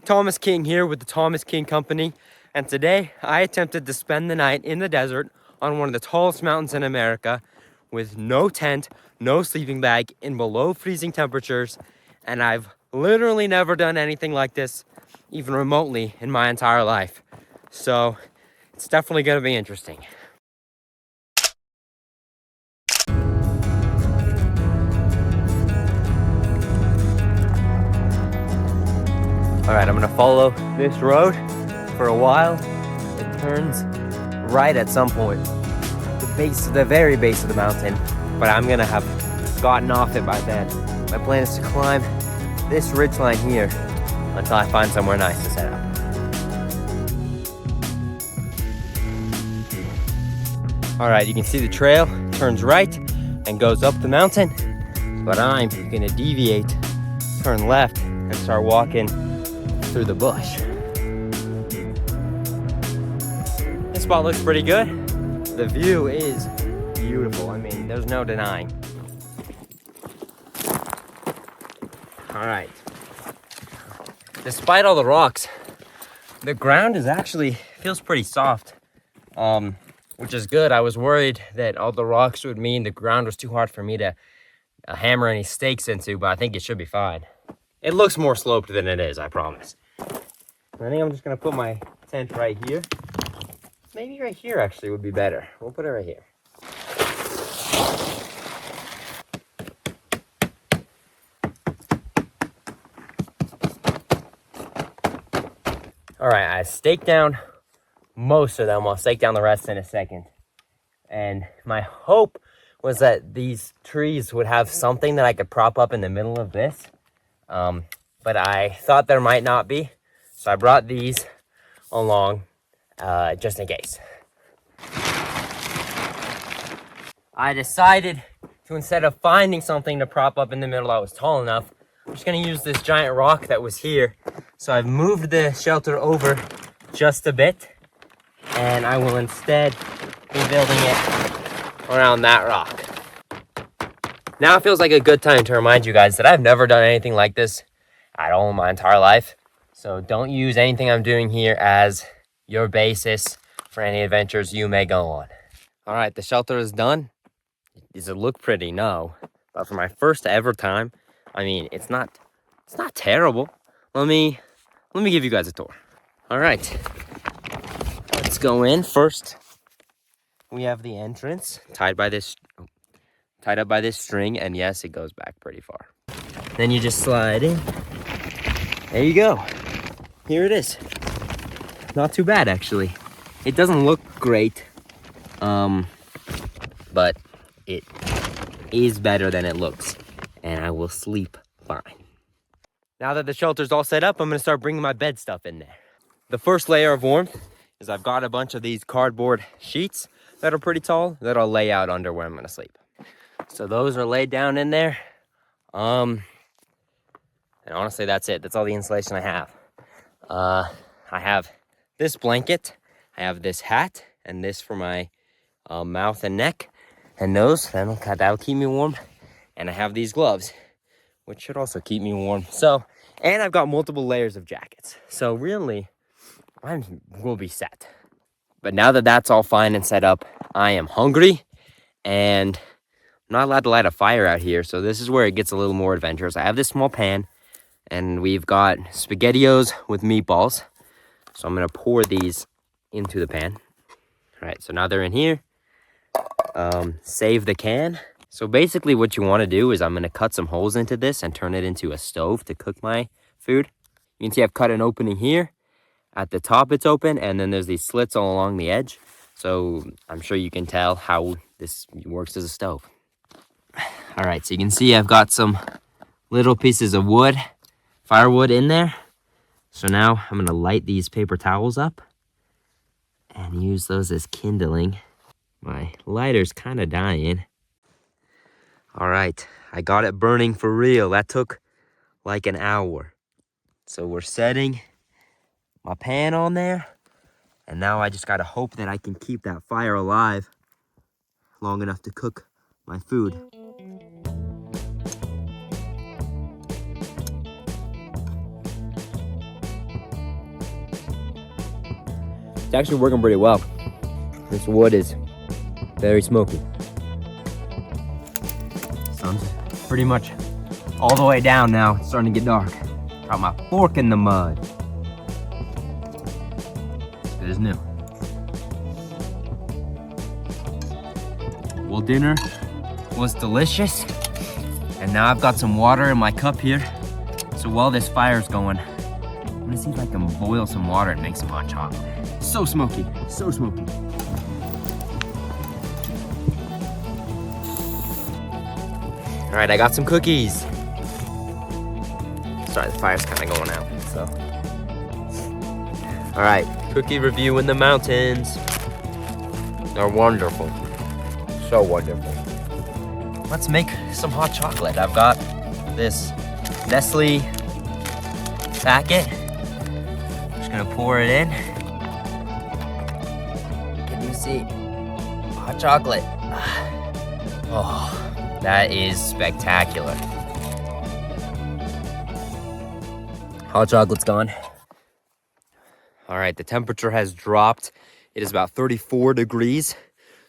Thomas King here with the Thomas King Company, and today I attempted to spend the night in the desert on one of the tallest mountains in America with no tent, no sleeping bag, in below freezing temperatures, and I've literally never done anything like this, even remotely, in my entire life. So it's definitely going to be interesting. All right, I'm gonna follow this road for a while. It turns right at some point, the very base of the mountain, but I'm gonna have gotten off it by then. My plan is to climb this ridgeline here until I find somewhere nice to set up. All right, you can see the trail turns right and goes up the mountain, but I'm gonna deviate, turn left, and start walking through the bush. This spot looks pretty good. The view is beautiful. I mean, there's no denying. All right. Despite all the rocks, the ground feels pretty soft, which is good. I was worried that all the rocks would mean the ground was too hard for me to hammer any stakes into, but I think it should be fine. It looks more sloped than it is, I promise. I think I'm just gonna put my tent right here. Maybe right here actually would be better. We'll put it right here. All right, I staked down most of them. I'll stake down the rest in a second. And my hope was that these trees would have something that I could prop up in the middle of this. But I thought there might not be. So I brought these along just in case. I decided to, instead of finding something to prop up in the middle that was tall enough, I'm just gonna use this giant rock that was here. So I've moved the shelter over just a bit, and I will instead be building it around that rock. Now it feels like a good time to remind you guys that I've never done anything like this at all in my entire life. So don't use anything I'm doing here as your basis for any adventures you may go on. All right, the shelter is done. Does it look pretty? No. But for my first ever time, I mean, it's not terrible. Let me give you guys a tour. All right, let's go in. First, we have the entrance tied up by this string, and yes, it goes back pretty far. Then you just slide in. There you go. Here it is. Not too bad, actually. It doesn't look great, but it is better than it looks, and I will sleep fine. Now that the shelter's all set up, I'm gonna start bringing my bed stuff in there. The first layer of warmth is I've got a bunch of these cardboard sheets that are pretty tall that I'll lay out under where I'm gonna sleep. So those are laid down in there. And honestly, that's it. That's all the insulation I have. I have this blanket, I have this hat, and this for my mouth and neck, and that'll keep me warm. And I have these gloves, which should also keep me warm. So, and I've got multiple layers of jackets. So really, I will be set. But now that that's all fine and set up, I am hungry, and I'm not allowed to light a fire out here. So this is where it gets a little more adventurous. I have this small pan, and we've got SpaghettiOs with meatballs. So I'm gonna pour these into the pan. All right, so now they're in here. Save the can. So basically what you wanna do is I'm gonna cut some holes into this and turn it into a stove to cook my food. You can see I've cut an opening here. At the top it's open, and then there's these slits all along the edge. So I'm sure you can tell how this works as a stove. All right, so you can see I've got some little pieces of wood, firewood in there. So now I'm gonna light these paper towels up and use those as kindling. My lighter's kind of dying. All right, I got it burning for real. That took like an hour. So we're setting my pan on there, and now I just gotta hope that I can keep that fire alive long enough to cook my food. It's actually working pretty well. This wood is very smoky. Sun's pretty much all the way down now. It's starting to get dark. Got my fork in the mud. As good as new. Well, dinner was delicious. And now I've got some water in my cup here. So while this fire's going, I'm gonna see if I can boil some water and make some hot chocolate. So smoky, so smoky. All right, I got some cookies. Sorry, the fire's kind of going out, so. All right, cookie review in the mountains. They're wonderful, so wonderful. Let's make some hot chocolate. I've got this Nestle packet. I'm just gonna pour it in. Can you see? Hot chocolate. Oh, that is spectacular. Hot chocolate's gone. All right, the temperature has dropped. It is about 34 degrees.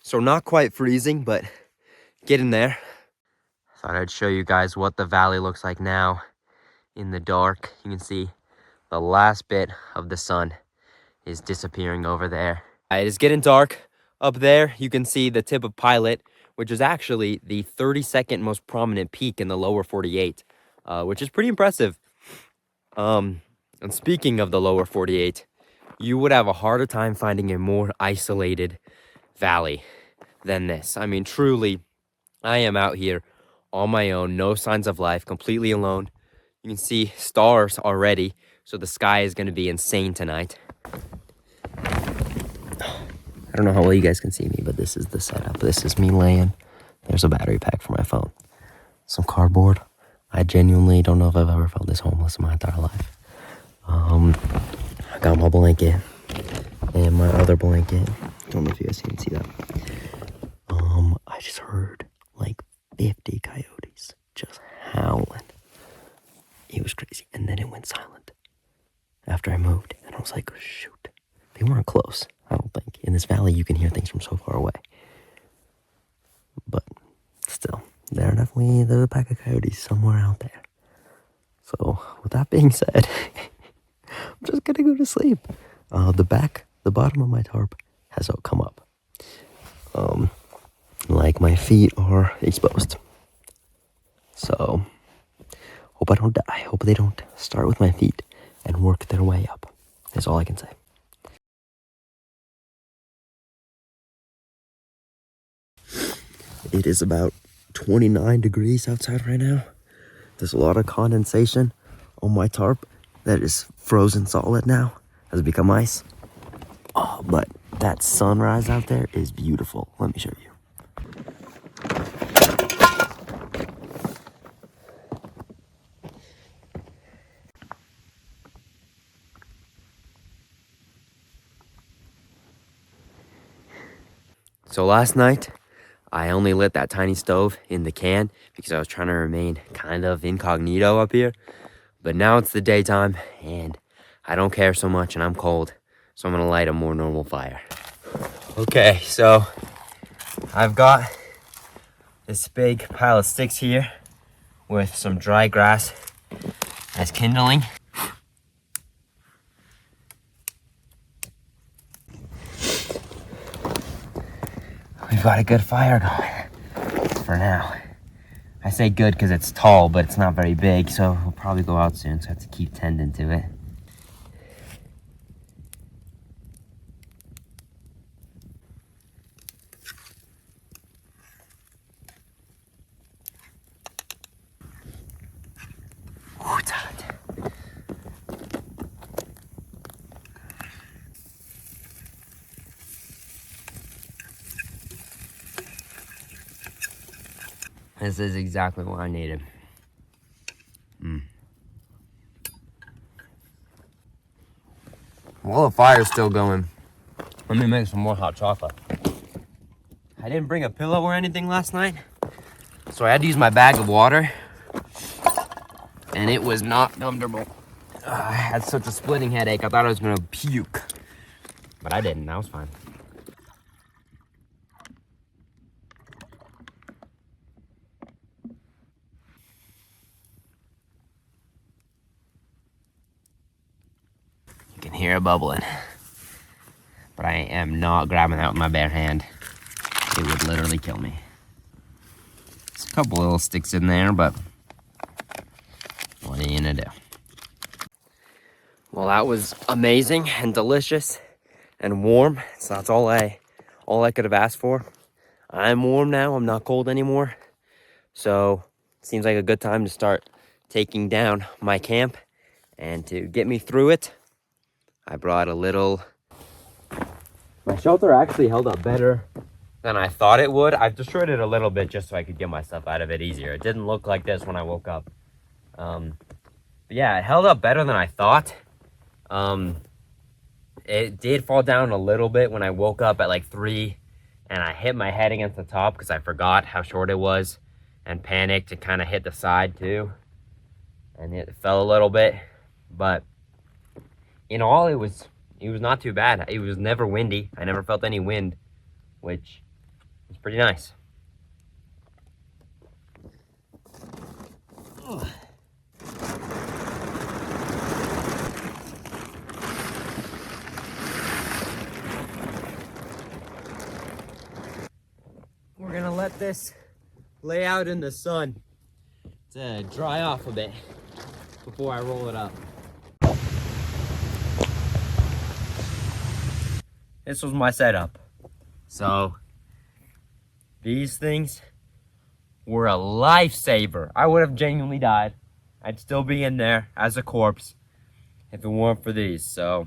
So not quite freezing, but getting there. Thought I'd show you guys what the valley looks like now in the dark. You can see the last bit of the sun is disappearing over there. It is getting dark. Up there, you can see the tip of Pilot, which is actually the 32nd most prominent peak in the lower 48, which is pretty impressive. And speaking of the lower 48, you would have a harder time finding a more isolated valley than this. I mean, truly, I am out here on my own, no signs of life, completely alone. You can see stars already, so the sky is going to be insane tonight. I don't know how well you guys can see me, but this is the setup. This is me laying. There's a battery pack for my phone. Some cardboard. I genuinely don't know if I've ever felt this homeless in my entire life. I got my blanket and my other blanket. Don't know if you guys can see that. I just heard like 50 coyotes just howling. It was crazy. And then it went silent after I moved. And I was like, oh, shoot. They weren't close, I don't think. In this valley, you can hear things from so far away. But still, there are definitely the pack of coyotes somewhere out there. So, with that being said, I'm just gonna go to sleep. The bottom of my tarp has come up. Like my feet are exposed. So, hope I don't die. Hope they don't start with my feet and work their way up. That's all I can say. It is about 29 degrees outside right now. There's a lot of condensation on my tarp that is frozen solid now. Has become ice. Oh, but that sunrise out there is beautiful. Let me show you. So last night, I only lit that tiny stove in the can because I was trying to remain kind of incognito up here. But now it's the daytime and I don't care so much and I'm cold. So I'm gonna light a more normal fire. Okay, so I've got this big pile of sticks here with some dry grass as kindling. We've got a good fire going for now. I say good because it's tall, but it's not very big, so we'll probably go out soon, so I have to keep tending to it. Ooh, it's hot. This is exactly what I needed. While the fire's still going, let me make some more hot chocolate. I didn't bring a pillow or anything last night, so I had to use my bag of water, and it was not comfortable. I had such a splitting headache, I thought I was gonna puke. but I didn't. That was fine. You can hear it bubbling, but I am not grabbing that with my bare hand. It would literally kill me. There's a couple little sticks in there, but what are you gonna do? Well, that was amazing and delicious and warm. So that's all I could have asked for. I'm warm now. I'm not cold anymore. So it seems like a good time to start taking down my camp. And to get me through it, I brought a little... My shelter actually held up better than I thought it would. I've destroyed it a little bit just so I could get myself out of it easier. It didn't look like this when I woke up. But yeah, it held up better than I thought. It did fall down a little bit when I woke up at like 3 and I hit my head against the top because I forgot how short it was and panicked and kind of hit the side too. And it fell a little bit, but in all, it was not too bad. It was never windy. I never felt any wind, which was pretty nice. Oh. We're gonna let this lay out in the sun to dry off a bit before I roll it up. This was my setup. So these things were a lifesaver. I would have genuinely died. I'd still be in there as a corpse if it weren't for these. So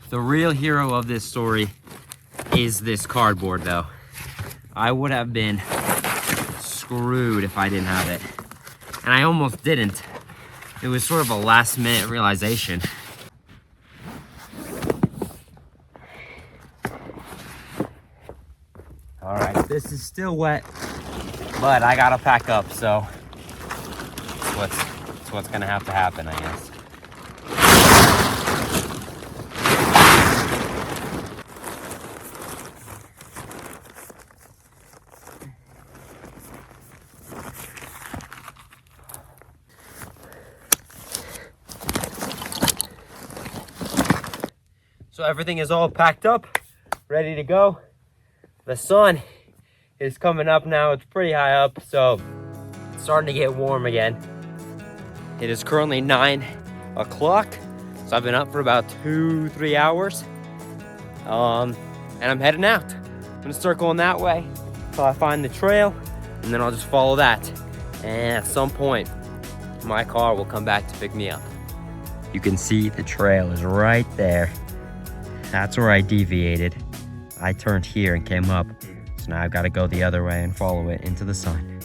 the real hero of this story is this cardboard though. I would have been screwed if I didn't have it. And I almost didn't. It was sort of a last minute realization. All right, this is still wet, but I gotta pack up, so it's what's gonna have to happen, I guess. So everything is all packed up, ready to go. The sun is coming up now. It's pretty high up, so it's starting to get warm again. It is currently 9 o'clock, so I've been up for about 2-3 hours. And I'm heading out. I'm gonna start going that way until I find the trail, and then I'll just follow that. And at some point, my car will come back to pick me up. You can see the trail is right there. That's where I deviated. I turned here and came up. So now I've got to go the other way and follow it into the sun.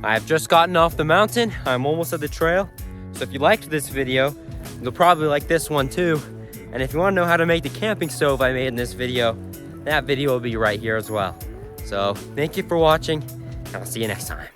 I've just gotten off the mountain. I'm almost at the trail. So if you liked this video, you'll probably like this one too. And if you want to know how to make the camping stove I made in this video, that video will be right here as well. So thank you for watching, and I'll see you next time.